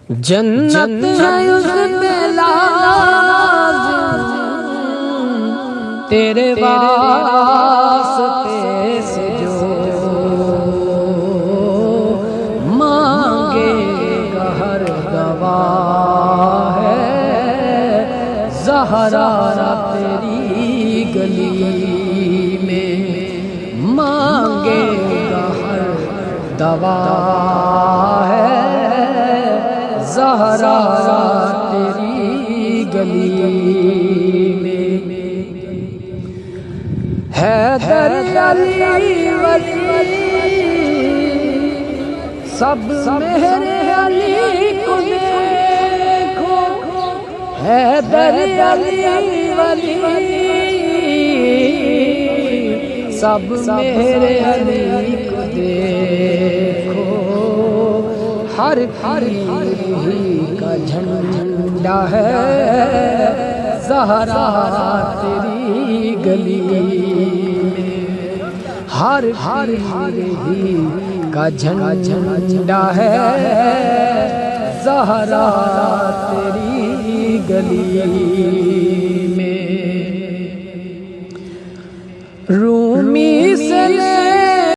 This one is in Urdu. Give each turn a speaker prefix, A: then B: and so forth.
A: جنت ہے اس پہ لازم تیرے واسطے سے جو مانگے گا ہر گواہ ہے زہرا تیری گلی میں مانگے گا ہر دوا ہے زہرا تیری گلی میں حیدر علی ولی سب میرے علی کو دیکھو حیدر علی ولی سب میرے علی کو دیکھو ہر پیر کا جھنڈا ہے زہرا تیری گلی میں ہر پیر کا جھنڈا ہے زہرا تیری گلی میں